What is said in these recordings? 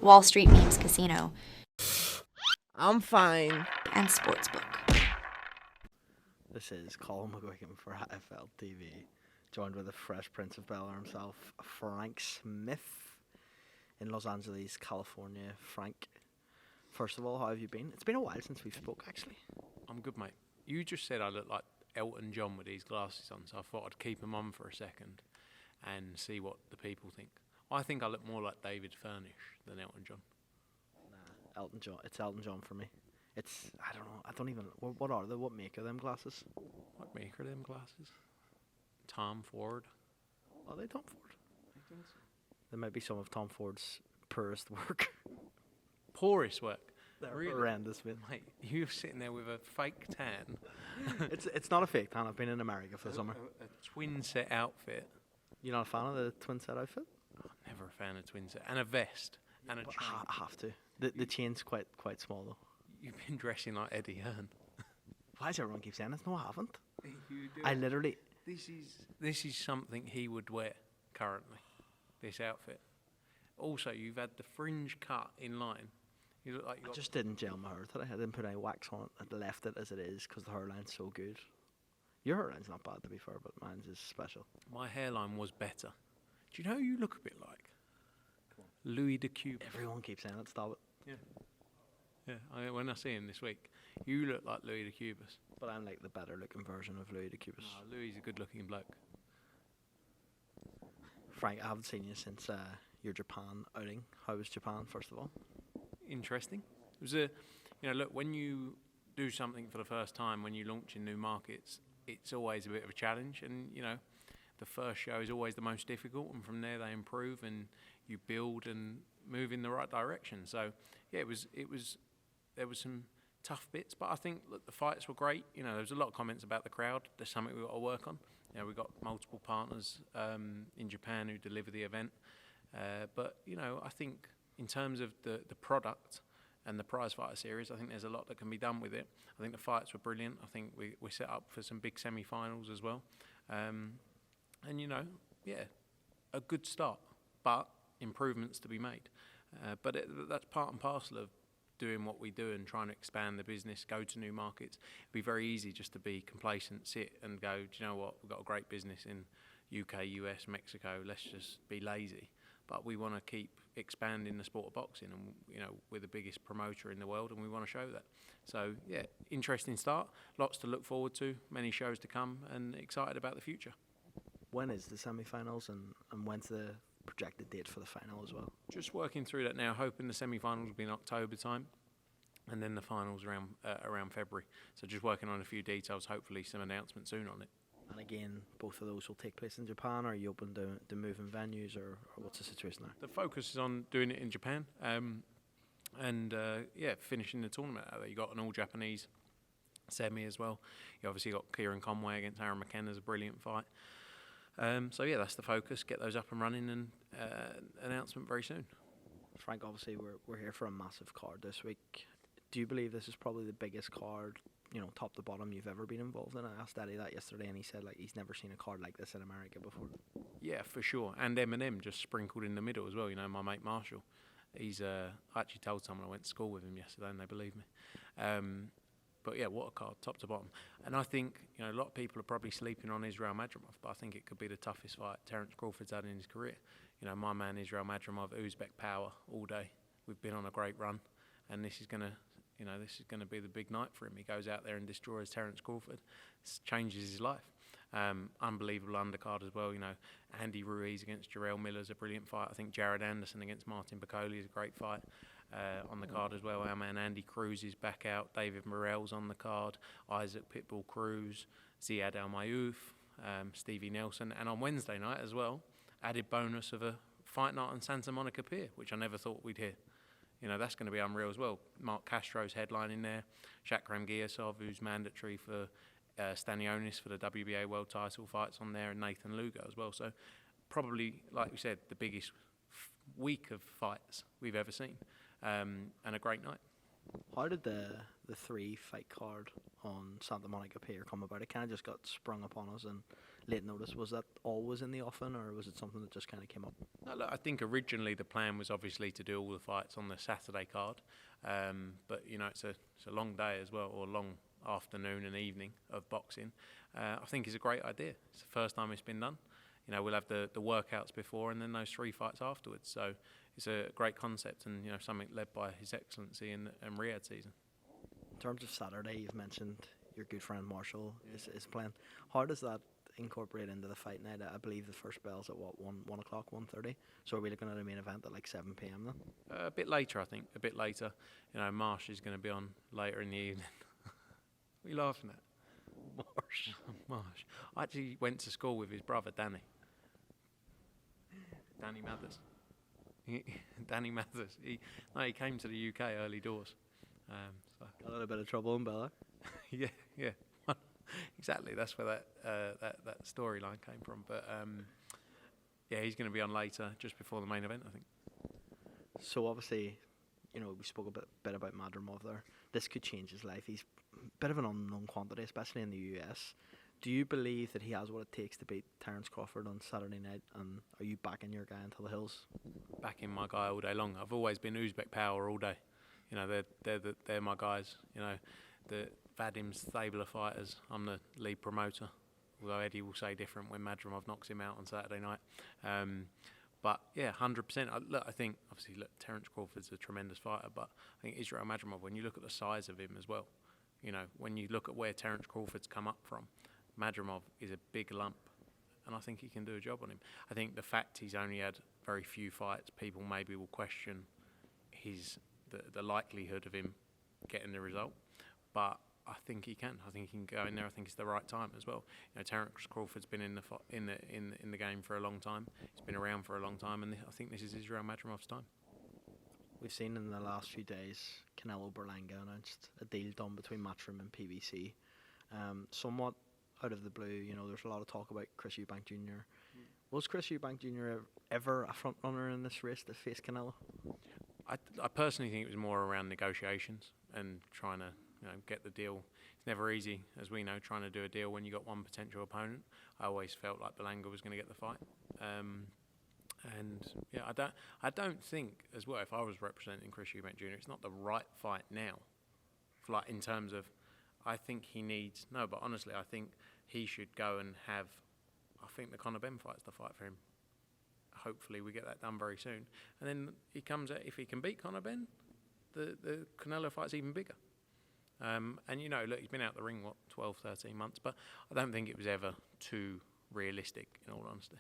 Wall Street Memes Casino, I'm fine. and Sportsbook. This is Colin McGuigan for IFLTV, joined with the Fresh Prince of Bel-Air himself, Frank Smith, in Los Angeles, California. Frank, first of all, how have you been? It's been a while since we've spoke, actually. I'm good, mate. You just said I look like Elton John with these glasses on, so I thought I'd keep them on for a second and see what the people think. I think I look more like David Furnish than Elton John. Nah, Elton John. It's Elton John for me. It's, I don't know, I don't even, what are they? What make of them glasses? What maker them glasses? Tom Ford. Are they Tom Ford? I think so. There might be some of Tom Ford's poorest work. Poorest work. They're Really? horrendous, man. Mate, you're sitting there with a fake tan. It's not a fake tan. I've been in America for the summer. A twin set outfit. You're not a fan of the twin set outfit? Never a fan of twin set. And a vest. And a But chain. I have to. The chain's quite small though. You've been dressing like Eddie Hearn. Why does everyone keep saying this? No, I haven't. You do. I literally. This is something he would wear currently. This outfit. Also, you've had the fringe cut in line. You look like you I got just didn't gel my hair today. I didn't put any wax on it. I left it as it is because the hairline's so good. Your hairline's not bad to be fair, but mine's is special. my hairline was better. Do you know who you look a bit like? Louis de Cuba. Everyone keeps saying it. Stop it. Yeah. When I see him this week, you look like Louis de Cubas. But I'm like the better looking version of Louis de Cubas. No, Louis is a good looking bloke. Frank, I haven't seen you since your Japan outing. How was Japan, first of all? Interesting. It was a, look, when you do something for the first time, when you launch in new markets, it's always a bit of a challenge. And, the first show is always the most difficult. And from there they improve and you build and move in the right direction. So, yeah, there was some tough bits. But I think, look, the fights were great. There was a lot of comments about the crowd. There's something we've got to work on. We've got multiple partners in Japan who deliver the event. But, I think in terms of the product and the prize fighter series, I think there's a lot that can be done with it. I think the fights were brilliant. I think we're set up for some big semi-finals as well. And, a good start, but improvements to be made. But that's part and parcel of doing what we do and trying to expand the business, go to new markets. It'd be very easy just to be complacent, sit and go, do you know what, we've got a great business in UK, US, Mexico, let's just be lazy. But we want to keep expanding the sport of boxing and, we're the biggest promoter in the world and we want to show that. So, yeah, interesting start, lots to look forward to, many shows to come and excited about the future. When is the semi-finals and when's the projected date for the final as well? Just working through that now, hoping the semi-finals will be in October time, and then the finals around February. So just working on a few details, hopefully some announcements soon on it. And again, both of those will take place in Japan, or are you open to moving venues, or what's the situation there? The focus is on doing it in Japan, and finishing the tournament out there. You got an all-Japanese semi as well. You obviously got Kieran Conway against Aaron McKenna's a brilliant fight. That's the focus. Get those up and running, and announcement very soon. Frank, obviously we're here for a massive card this week. Do you believe this is probably the biggest card, top to bottom, you've ever been involved in? I asked Eddie that yesterday, and he said he's never seen a card like this in America before. Yeah, for sure. And Eminem just sprinkled in the middle as well. My mate Marshall. He's I actually told someone I went to school with him yesterday, and they believe me. But yeah, what a card, top to bottom. And I think, a lot of people are probably sleeping on Israel Madrimov, but I think it could be the toughest fight Terence Crawford's had in his career. My man Israel Madrimov, Uzbek power all day. We've been on a great run, and this is gonna be the big night for him. He goes out there and destroys Terence Crawford, changes his life. Unbelievable undercard as well. Andy Ruiz against Jarrell Miller's a brilliant fight. I think Jared Anderson against Martin Bacoli is a great fight. On the card as well, our man Andy Cruz is back out. David Morrell's on the card. Isaac Pitbull Cruz, Ziad Al Mayouf, Stevie Nelson, and on Wednesday night as well, added bonus of a fight night on Santa Monica Pier, which I never thought we'd hear. That's going to be unreal as well. Mark Castro's headlining there. Shakram Giyasov, who's mandatory for Stanionis for the WBA world title, fights on there, and Nathan Lugo as well. So probably, like we said, the biggest week of fights we've ever seen. And a great night. How did the the 3-fight card on Santa Monica Pier come about? It kind of just got sprung upon us and late notice. Was that always in the offing, or was it something that just kind of came up? No, look, I think originally the plan was obviously to do all the fights on the Saturday card, but you know it's a long day as well, or a long afternoon and evening of boxing. I think it's a great idea. It's the first time it's been done. You know, we'll have the workouts before and then those 3 fights afterwards. So it's a great concept, and you know, something led by His Excellency in Riyadh season. In terms of Saturday, you've mentioned your good friend Marshall is playing. How does that incorporate into the fight night? I believe the first bell's at what, 1 o'clock, 1:30. So are we looking at a main event at like 7 p.m. then? A bit later, I think. A bit later. You know, Marsh is going to be on later in the evening. What are you laughing at? Marsh. I actually went to school with his brother, Danny Mathers. Danny Mathers. He came to the UK early doors. Got a little bit of trouble in Bella. yeah. Exactly. That's where that storyline came from. But yeah, he's going to be on later, just before the main event, I think. So obviously, you know, we spoke a bit about Madrimov there. This could change his life. He's a bit of an unknown quantity, especially in the US. Do you believe that he has what it takes to beat Terence Crawford on Saturday night? And are you backing your guy until the hills? Backing my guy all day long. I've always been Uzbek power all day. You know, they're my guys. You know, the Vadim's stable of fighters. I'm the lead promoter. Although Eddie will say different when Madrimov knocks him out on Saturday night. But yeah, 100%. I think obviously, Terence Crawford's a tremendous fighter, but I think Israel Madrimov, when you look at the size of him as well, you know, when you look at where Terence Crawford's come up from, Madrimov is a big lump, and I think he can do a job on him. I think the fact he's only had very few fights, people maybe will question the likelihood of him getting the result, but I think he can. I think he can go in there. I think it's the right time as well. You know, Terence Crawford's been in the game for a long time. He's been around for a long time, and I think this is Israel Madrimov's time. We've seen in the last few days Canelo Berlanga announced a deal done between Matchroom and PBC. Somewhat out of the blue, you know, there's a lot of talk about Chris Eubank Jr. Was Chris Eubank Jr. ever a front runner in this race to face Canelo? I personally think it was more around negotiations and trying to, you know, get the deal. It's never easy, as we know, trying to do a deal when you got one potential opponent. I always felt like Berlanga was going to get the fight. And yeah, I don't think as well, if I was representing Chris Eubank Jr., it's not the right fight now. Like in terms of, I think he needs, no, but honestly, I think he should go and have, I think the Conor Benn fight's the fight for him. Hopefully we get that done very soon. And then he comes out, if he can beat Conor Benn, the Canelo fight's even bigger. And you know, look, he's been out the ring, 12, 13 months, but I don't think it was ever too realistic, in all honesty.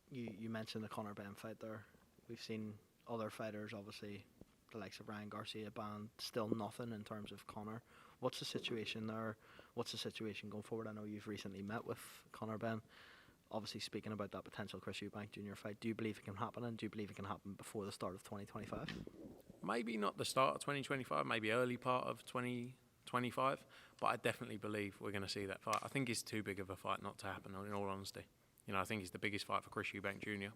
You mentioned the Conor Benn fight there. We've seen other fighters, obviously, the likes of Ryan Garcia banned, still nothing in terms of Conor. What's the situation there? What's the situation going forward? I know you've recently met with Conor Benn. Obviously, speaking about that potential Chris Eubank Jr. fight, do you believe it can happen, and do you believe it can happen before the start of 2025? Maybe not the start of 2025, maybe early part of 2025, but I definitely believe we're going to see that fight. I think it's too big of a fight not to happen, in all honesty. You know, I think it's the biggest fight for Chris Eubank Jr.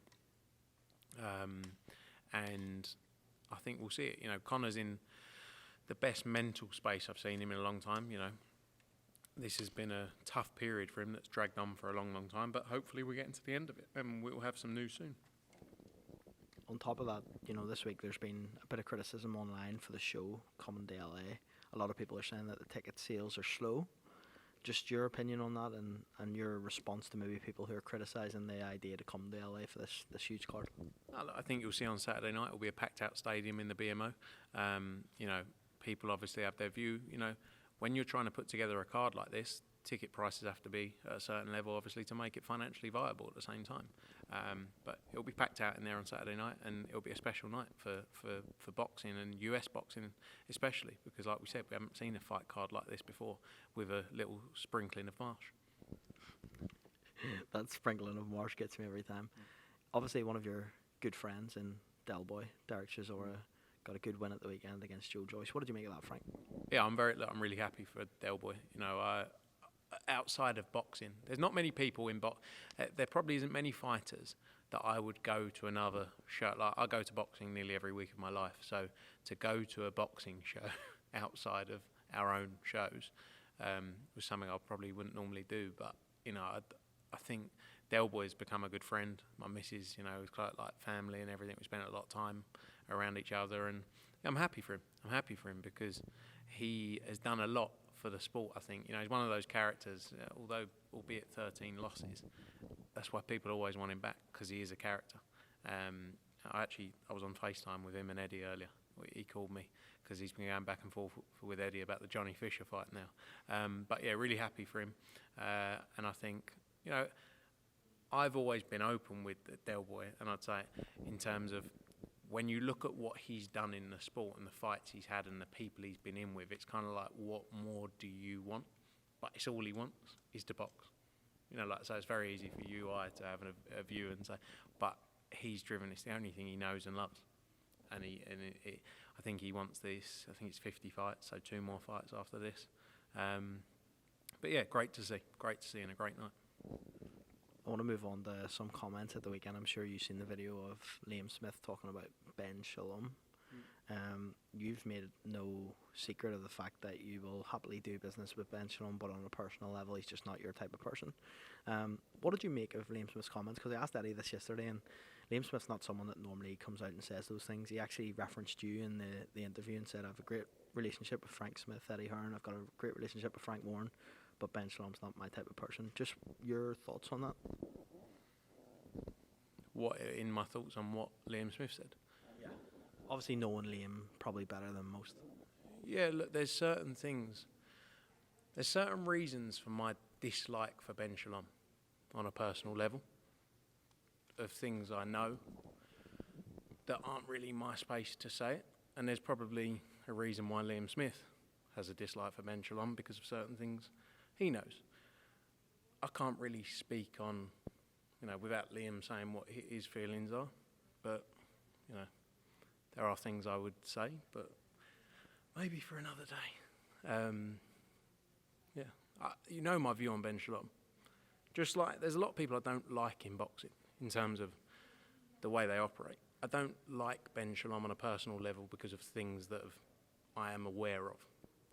And I think we'll see it. You know, Conor's in the best mental space I've seen him in a long time. You know, this has been a tough period for him that's dragged on for a long, long time, but hopefully we're getting to the end of it and we'll have some news soon. On top of that, you know, this week there's been a bit of criticism online for the show coming to LA. A lot of people are saying that the ticket sales are slow. Just your opinion on that, and your response to maybe people who are criticising the idea to come to LA for this huge card. I think you'll see on Saturday night it'll be a packed out stadium in the BMO. You know, people obviously have their view. You know, when you're trying to put together a card like this, ticket prices have to be at a certain level, obviously, to make it financially viable at the same time. But it'll be packed out in there on Saturday night, and it'll be a special night for boxing and US boxing especially, because like we said, we haven't seen a fight card like this before with a little sprinkling of marsh. That sprinkling of marsh gets me every time. Obviously, one of your good friends in Del Boy, Derek Chisora, got a good win at the weekend against Joe Joyce. What did you make of that, Frank? Yeah, I'm really happy for Del Boy. You know, outside of boxing, there's not many people in there probably isn't many fighters that I would go to another show. Like, I go to boxing nearly every week of my life, so to go to a boxing show outside of our own shows was something I probably wouldn't normally do. But I think Del Boy's become a good friend. My missus, is quite like family and everything. We spent a lot of time around each other, and I'm happy for him. I'm happy for him because he has done a lot for the sport. I think he's one of those characters. Albeit 13 losses, that's why people always want him back, because he is a character. I was on FaceTime with him and Eddie earlier. He called me because he's been going back and forth with Eddie about the Johnny Fisher fight now. But yeah, really happy for him. And I think, I've always been open with Del Boy, and I'd say in terms of when you look at what he's done in the sport and the fights he's had and the people he's been in with, it's kind of like, what more do you want? But it's all he wants is to box. So it's very easy for you, to have a view and say, but he's driven. It's the only thing he knows and loves, and I think he wants this. I think it's 50 fights, so 2 more fights after this. But yeah, great to see, and a great night. I want to move on to some comments at the weekend. I'm sure you've seen the video of Liam Smith talking about Ben Shalom. You've made no secret of the fact that you will happily do business with Ben Shalom, but on a personal level, he's just not your type of person. What did you make of Liam Smith's comments? Because I asked Eddie this yesterday, and Liam Smith's not someone that normally comes out and says those things. He actually referenced you in the interview and said, I have a great relationship with Frank Smith, Eddie Hearn. I've got a great relationship with Frank Warren, but Ben Shalom's not my type of person. Just your thoughts on that? What in my thoughts on what Liam Smith said? Yeah. Obviously knowing Liam probably better than most. Yeah, look, there's certain things. There's certain reasons for my dislike for Ben Shalom on a personal level, of things I know that aren't really my space to say it. And there's probably a reason why Liam Smith has a dislike for Ben Shalom, because of certain things he knows. I can't really speak on, without Liam saying what his feelings are, but, there are things I would say, but maybe for another day. My view on Ben Shalom. Just like there's a lot of people I don't like in boxing in terms of the way they operate. I don't like Ben Shalom on a personal level because of things that I am aware of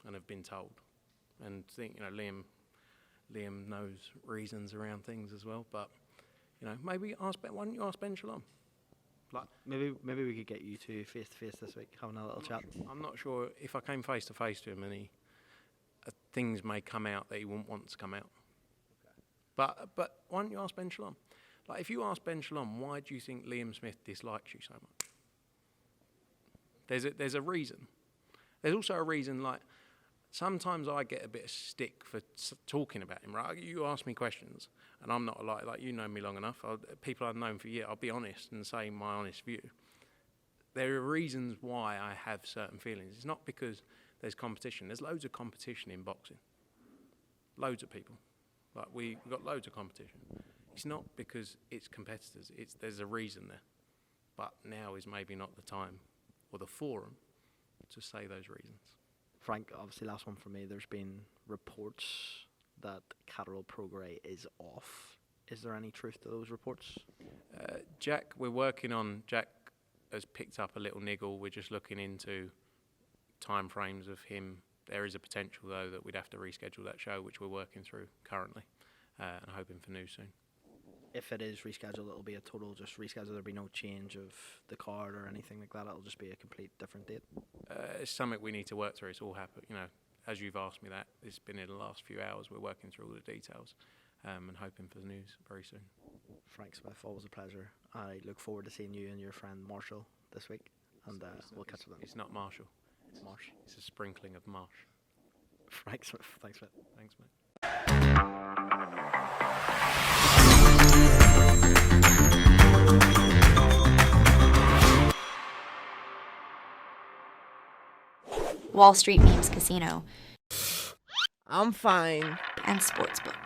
and have been told. And think, Liam knows reasons around things as well. But, why don't you ask Ben Shalom? Like maybe we could get you two face to face this week, having a little chat. I'm not sure if I came face to face to him, and things may come out that he wouldn't want to come out. Okay. But why don't you ask Ben Shalom? Like, if you ask Ben Shalom, why do you think Liam Smith dislikes you so much? There's a reason. There's also a reason. Like, sometimes I get a bit of stick for talking about him. Right? You ask me questions, and I'm not like you know me long enough. People I've known for years. I'll be honest and say my honest view. There are reasons why I have certain feelings. It's not because there's competition. There's loads of competition in boxing. Loads of people. Like we've got loads of competition. It's not because it's competitors. There's a reason there. But now is maybe not the time or the forum to say those reasons. Frank, obviously last one for me. There's been reports that Catterall Prograis is off. Is there any truth to those reports? Jack has picked up a little niggle. We're just looking into time frames of him. There is a potential, though, that we'd have to reschedule that show, which we're working through currently, and hoping for news soon. If it is rescheduled, it'll be a total just reschedule. There'll be no change of the card or anything like that. It'll just be a complete different date. It's something we need to work through. It's all happened, as you've asked me that. It's been in the last few hours. We're working through all the details and hoping for the news very soon. Frank Smith, always a pleasure. I look forward to seeing you and your friend Marshall this week, and we'll catch up then. It's not Marshall. It's Marsh. It's a sprinkling of marsh. Frank Smith. Thanks, mate. Thanks, mate. Wall Street Memes Casino, I'm fine. and Sportsbook.